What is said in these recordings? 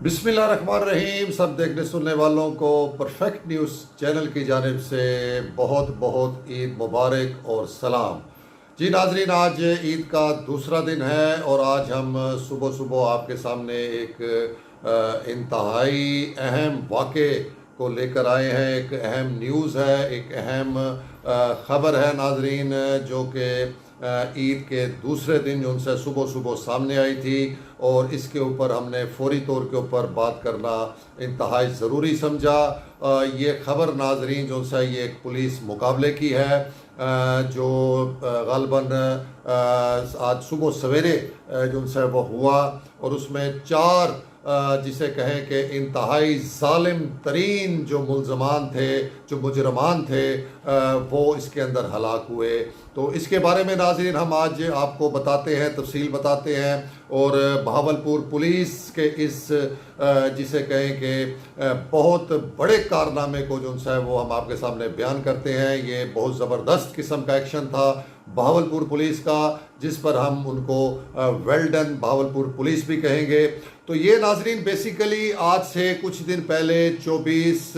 بسم اللہ الرحمن الرحیم. سب دیکھنے سننے والوں کو پرفیکٹ نیوز چینل کی جانب سے بہت بہت عید مبارک اور سلام. جی ناظرین، آج عید کا دوسرا دن ہے اور آج ہم صبح صبح آپ کے سامنے ایک انتہائی اہم واقعے کو لے کر آئے ہیں. ایک اہم نیوز ہے، ایک اہم خبر ہے ناظرین، جو کہ عید کے دوسرے دن جو ان سے صبح صبح سامنے آئی تھی، اور اس کے اوپر ہم نے فوری طور کے اوپر بات کرنا انتہائی ضروری سمجھا. یہ خبر ناظرین جو سے یہ ایک پولیس مقابلے کی ہے، جو غالباً آج صبح سویرے جو سے وہ ہوا، اور اس میں 4 جسے کہیں کہ انتہائی ظالم ترین جو ملزمان تھے، جو مجرمان تھے، وہ اس کے اندر ہلاک ہوئے. تو اس کے بارے میں ناظرین ہم آج آپ کو بتاتے ہیں، تفصیل بتاتے ہیں، اور بہاولپور پولیس کے اس جسے کہیں کہ بہت بڑے کارنامے کو جو ہے وہ ہم آپ کے سامنے بیان کرتے ہیں. یہ بہت زبردست قسم کا ایکشن تھا بہاولپور پولیس کا، جس پر ہم ان کو ویل ڈن بہاولپور پولیس بھی کہیں گے. تو یہ ناظرین بیسیکلی آج سے کچھ دن پہلے 24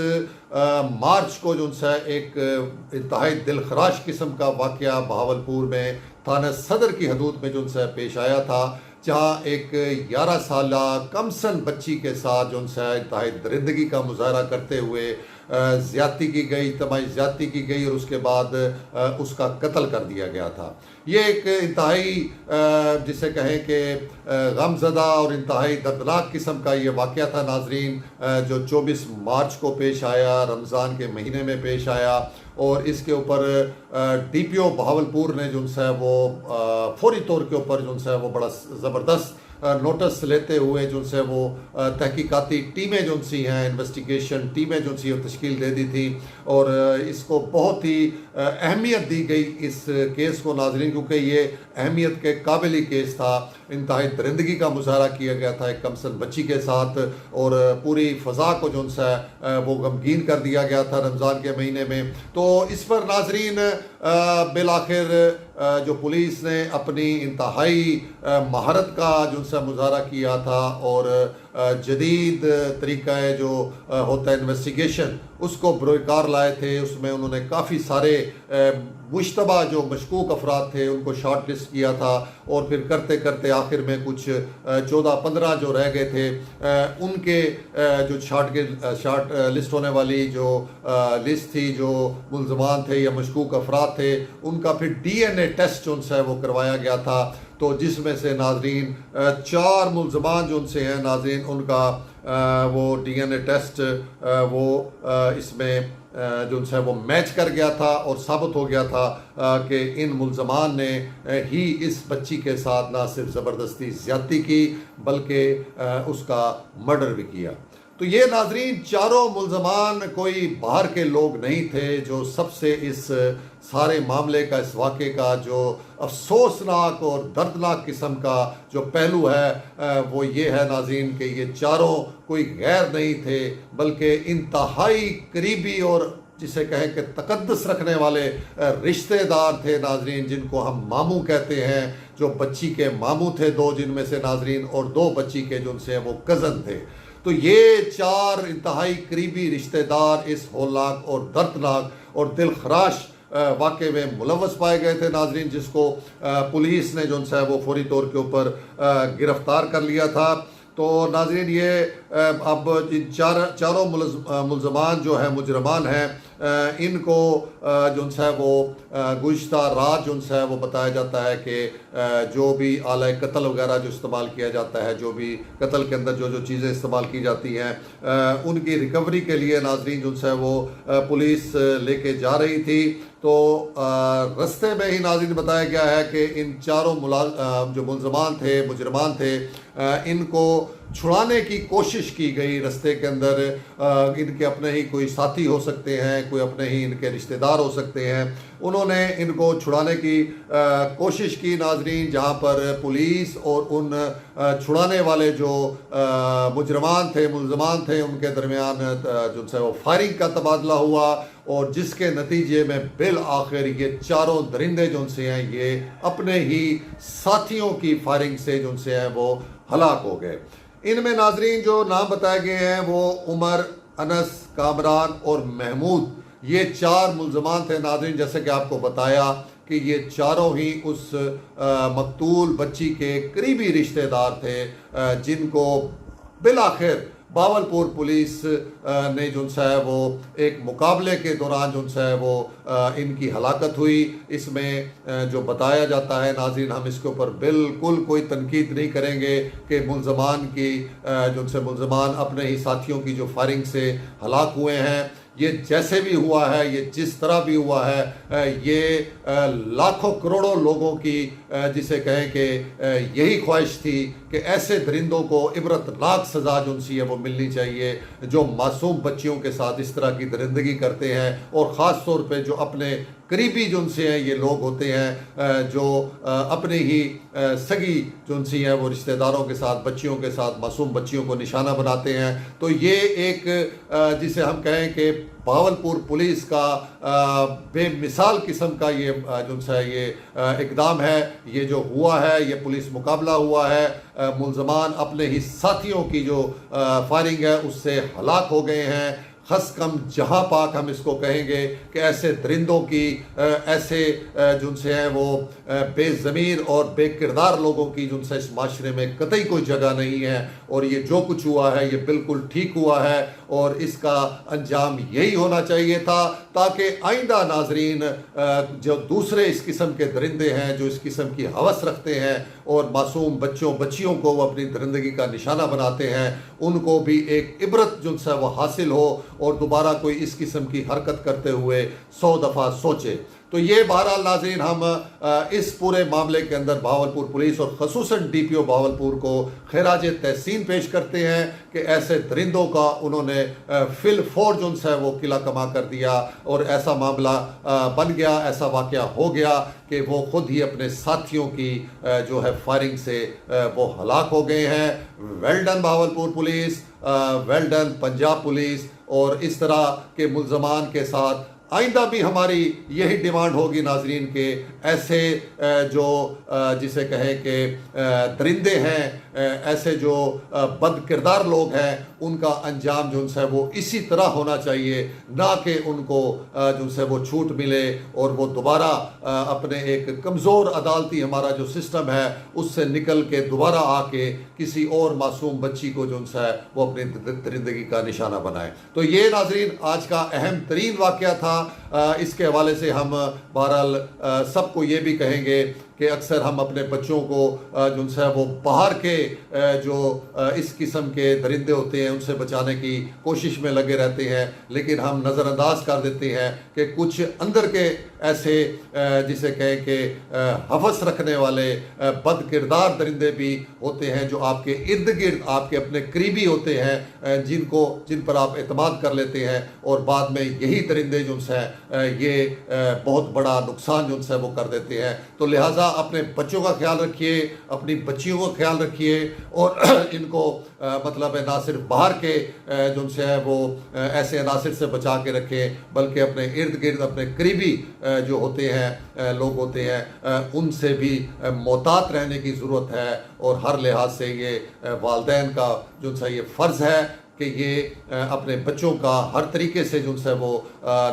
مارچ کو جو ہے ایک انتہائی دلخراش قسم کا واقعہ بہاولپور میں تھانہ صدر کی حدود میں جو سے پیش آیا تھا، جہاں ایک 11 سالہ کم سن بچی کے ساتھ جو سے انتہائی درندگی کا مظاہرہ کرتے ہوئے زیادتی کی گئی، اجتماعی زیادتی کی گئی، اور اس کے بعد اس کا قتل کر دیا گیا تھا. یہ ایک انتہائی جسے کہیں کہ غمزدہ اور انتہائی دردناک قسم کا یہ واقعہ تھا ناظرین، جو 24 مارچ کو پیش آیا، رمضان کے مہینے میں پیش آیا. اور اس کے اوپر ڈی پی او بہاولپور نے جو ہے وہ فوری طور کے اوپر جو ہے وہ بڑا زبردست نوٹس لیتے ہوئے جو سے وہ تحقیقاتی ٹیمیں جو سی ہیں، انویسٹیگیشن ٹیمیں جو سی تشکیل دے دی تھی، اور اس کو بہت ہی اہمیت دی گئی اس کیس کو ناظرین، کیونکہ یہ اہمیت کے قابل ہی کیس تھا. انتہائی درندگی کا مظاہرہ کیا گیا تھا ایک کمسن بچی کے ساتھ، اور پوری فضا کو جو ہے وہ غمگین کر دیا گیا تھا رمضان کے مہینے میں. تو اس پر ناظرین بالآخر جو پولیس نے اپنی انتہائی مہارت کا جو سے مظاہرہ کیا تھا، اور جدید طریقہ جو ہوتا ہے انویسٹیگیشن، اس کو بروئے کار لائے تھے. اس میں انہوں نے کافی سارے مشتبہ جو مشکوک افراد تھے ان کو شارٹ لسٹ کیا تھا، اور پھر کرتے کرتے آخر میں کچھ 14-15 جو رہ گئے تھے، ان کے جو شارٹ لسٹ ہونے والی جو لسٹ تھی، جو ملزمان تھے یا مشکوک افراد تھے، ان کا پھر ڈی این اے ٹیسٹ جو ہے وہ کروایا گیا تھا. تو جس میں سے ناظرین 4 ملزمان جو ان سے ہیں ناظرین، ان کا وہ ڈی این اے ٹیسٹ وہ اس میں جو ہے وہ میچ کر گیا تھا، اور ثابت ہو گیا تھا کہ ان ملزمان نے ہی اس بچی کے ساتھ نہ صرف زبردستی زیادتی کی، بلکہ اس کا مرڈر بھی کیا. تو یہ ناظرین 4 ملزمان کوئی باہر کے لوگ نہیں تھے. جو سب سے اس سارے معاملے کا، اس واقعے کا جو افسوسناک اور دردناک قسم کا جو پہلو ہے، وہ یہ ہے ناظرین کہ یہ 4 کوئی غیر نہیں تھے، بلکہ انتہائی قریبی اور جسے کہیں کہ تقدس رکھنے والے رشتہ دار تھے ناظرین، جن کو ہم ماموں کہتے ہیں. جو بچی کے ماموں تھے 2 جن میں سے ناظرین، اور 2 بچی کے جو سے وہ کزن تھے. تو یہ 4 انتہائی قریبی رشتہ دار اس ہولناک اور دردناک اور دلخراش واقعے میں ملوث پائے گئے تھے ناظرین، جس کو پولیس نے جو ہے وہ فوری طور کے اوپر گرفتار کر لیا تھا. تو ناظرین یہ اب چاروں ملزمان جو ہیں، مجرمان ہیں، ان کو جو ہے وہ گزشتہ رات جو ہے وہ بتایا جاتا ہے کہ جو بھی آلہ قتل وغیرہ جو استعمال کیا جاتا ہے، جو بھی قتل کے اندر جو چیزیں استعمال کی جاتی ہیں، ان کی ریکوری کے لیے ناظرین جو ہے وہ پولیس لے کے جا رہی تھی. تو رستے میں ہی ناظرین بتایا گیا ہے کہ ان 4 جو ملزمان تھے، مجرمان تھے، ان کو چھڑانے کی کوشش کی گئی رستے کے اندر. ان کے اپنے ہی کوئی ساتھی ہو سکتے ہیں، کوئی اپنے ہی ان کے رشتہ دار ہو سکتے ہیں. انہوں نے ان کو چھڑانے کی کوشش کی ناظرین، جہاں پر پولیس اور ان چھڑانے والے جو مجرمان تھے، ملزمان تھے، ان کے درمیان جو ہے وہ فائرنگ کا تبادلہ ہوا، اور جس کے نتیجے میں بالآخر یہ 4 درندے جو سے ہیں یہ اپنے ہی ساتھیوں کی فائرنگ سے جو سے ہیں وہ ہلاک ہو گئے. ان میں ناظرین جو نام بتائے گئے ہیں وہ عمر، انس، کامران اور محمود، یہ 4 ملزمان تھے ناظرین. جیسے کہ آپ کو بتایا کہ یہ چاروں ہی اس مقتول بچی کے قریبی رشتہ دار تھے، جن کو بالآخر باولپور پولیس نے جو ہے وہ ایک مقابلے کے دوران جو ہے وہ ان کی ہلاکت ہوئی. اس میں جو بتایا جاتا ہے ناظرین، ہم اس کے اوپر بالکل کوئی تنقید نہیں کریں گے کہ ملزمان ملزمان اپنے ہی ساتھیوں کی جو فائرنگ سے ہلاک ہوئے ہیں. یہ جیسے بھی ہوا ہے، یہ جس طرح بھی ہوا ہے، یہ لاکھوں کروڑوں لوگوں کی جسے کہیں کہ یہی خواہش تھی کہ ایسے درندوں کو عبرتناک سزا جو سی ہے وہ ملنی چاہیے، جو معصوم بچیوں کے ساتھ اس طرح کی درندگی کرتے ہیں، اور خاص طور پہ جو اپنے قریبی جو ان سے ہیں یہ لوگ ہوتے ہیں جو اپنے ہی سگی جو ان سے ہیں وہ رشتہ داروں کے ساتھ، بچیوں کے ساتھ، معصوم بچیوں کو نشانہ بناتے ہیں. تو یہ ایک جسے ہم کہیں کہ باولپور پولیس کا بے مثال قسم کا یہ جو ہے یہ اقدام ہے. یہ جو ہوا ہے یہ پولیس مقابلہ ہوا ہے، ملزمان اپنے ہی ساتھیوں کی جو فائرنگ ہے اس سے ہلاک ہو گئے ہیں. خس کم جہاں پاک ہم اس کو کہیں گے کہ ایسے درندوں کی، ایسے جن سے ہیں وہ بے ضمیر اور بے کردار لوگوں کی جن سے اس معاشرے میں قطعی کوئی جگہ نہیں ہے. اور یہ جو کچھ ہوا ہے یہ بالکل ٹھیک ہوا ہے، اور اس کا انجام یہی ہونا چاہیے تھا، تاکہ آئندہ ناظرین جو دوسرے اس قسم کے درندے ہیں، جو اس قسم کی ہوس رکھتے ہیں اور معصوم بچیوں کو وہ اپنی درندگی کا نشانہ بناتے ہیں، ان کو بھی ایک عبرت جو ہے وہ حاصل ہو اور دوبارہ کوئی اس قسم کی حرکت کرتے ہوئے 100 دفعہ سوچے. تو یہ بہرحال ناظرین ہم اس پورے معاملے کے اندر باولپور پولیس اور خصوصاً ڈی پی او باولپور کو خراج تحسین پیش کرتے ہیں کہ ایسے درندوں کا انہوں نے فی الفور جو ہے وہ قلعہ کما کر دیا، اور ایسا معاملہ بن گیا، ایسا واقعہ ہو گیا کہ وہ خود ہی اپنے ساتھیوں کی جو ہے فائرنگ سے وہ ہلاک ہو گئے ہیں. Well done Bahawalpur police, well done Punjab police. اور اس طرح کے ملزمان کے ساتھ آئندہ بھی ہماری یہی ڈیمانڈ ہوگی ناظرین کہ ایسے جو جسے کہیں کہ درندے ہیں، ایسے جو بد کردار لوگ ہیں، ان کا انجام جو ہے وہ اسی طرح ہونا چاہیے، نہ کہ ان کو جو ہے وہ چھوٹ ملے اور وہ دوبارہ اپنے ایک کمزور عدالتی ہمارا جو سسٹم ہے اس سے نکل کے دوبارہ آ کے کسی اور معصوم بچی کو جو ہے وہ اپنی درندگی کا نشانہ بنائے. تو یہ ناظرین آج کا اہم ترین واقعہ تھا. اس کے حوالے سے ہم بہرحال سب کو یہ بھی کہیں گے کہ اکثر ہم اپنے بچوں کو جو ہے وہ باہر کے جو اس قسم کے درندے ہوتے ہیں ان سے بچانے کی کوشش میں لگے رہتے ہیں، لیکن ہم نظر انداز کر دیتے ہیں کہ کچھ اندر کے ایسے جسے کہیں کہ ہوس رکھنے والے بد کردار درندے بھی ہوتے ہیں جو آپ کے ارد گرد آپ کے اپنے قریبی ہوتے ہیں، جن پر آپ اعتماد کر لیتے ہیں، اور بعد میں یہی درندے جو ہیں یہ بہت بڑا نقصان جو ہے وہ کر دیتے ہیں. تو لہٰذا اپنے بچوں کا خیال رکھیے، اپنی بچیوں کا خیال رکھیے، اور ان کو مطلب ہے نہ صرف باہر کے جو سے ہے وہ ایسے عناصر سے بچا کے رکھیں، بلکہ اپنے ارد گرد اپنے قریبی جو ہوتے ہیں لوگ ہوتے ہیں ان سے بھی محتاط رہنے کی ضرورت ہے. اور ہر لحاظ سے یہ والدین کا جو ہے یہ فرض ہے کہ یہ اپنے بچوں کا ہر طریقے سے جو ہے وہ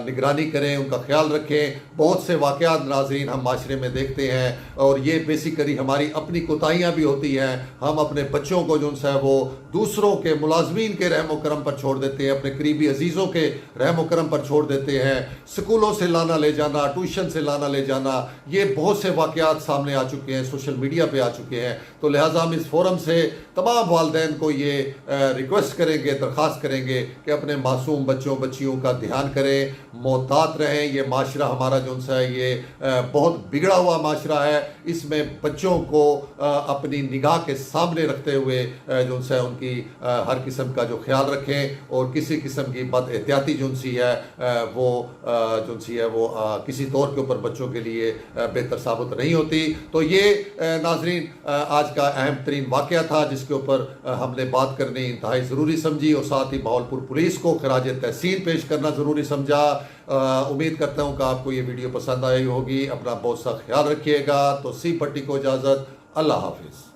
نگرانی کریں، ان کا خیال رکھیں. بہت سے واقعات ناظرین ہم معاشرے میں دیکھتے ہیں، اور یہ بیسیکلی ہماری اپنی کوتاہیاں بھی ہوتی ہیں. ہم اپنے بچوں کو جو ہے وہ دوسروں کے ملازمین کے رحم و کرم پر چھوڑ دیتے ہیں، اپنے قریبی عزیزوں کے رحم و کرم پر چھوڑ دیتے ہیں. سکولوں سے لانا لے جانا، ٹیوشن سے لانا لے جانا، یہ بہت سے واقعات سامنے آ چکے ہیں، سوشل میڈیا پہ آ چکے ہیں. تو لہٰذا ہم اس فورم سے تمام والدین کو یہ ریکویسٹ کریں گے، درخواست کریں گے کہ اپنے معصوم بچیوں کا دھیان کریں، محتاط رہیں. یہ معاشرہ ہمارا جو ہے یہ بہت بگڑا ہوا معاشرہ ہے. اس میں بچوں کو اپنی نگاہ کے سامنے رکھتے ہوئے جو ہے ان کی ہر قسم کا جو خیال رکھیں، اور کسی قسم کی بد احتیاطی جو ہے وہ کسی طور کے اوپر بچوں کے لیے بہتر ثابت نہیں ہوتی. تو یہ ناظرین آج کا اہم ترین واقعہ تھا جس کے اوپر ہم نے بات کرنی انتہائی ضروری سمجھی، اور ساتھ ہی باولپور پولیس کو خراج تحسین پیش کرنا ضروری سمجھا. امید کرتا ہوں کہ آپ کو یہ ویڈیو پسند آئی ہوگی. اپنا بہت سا خیال رکھیے گا. تو سی پٹی کو اجازت. اللہ حافظ.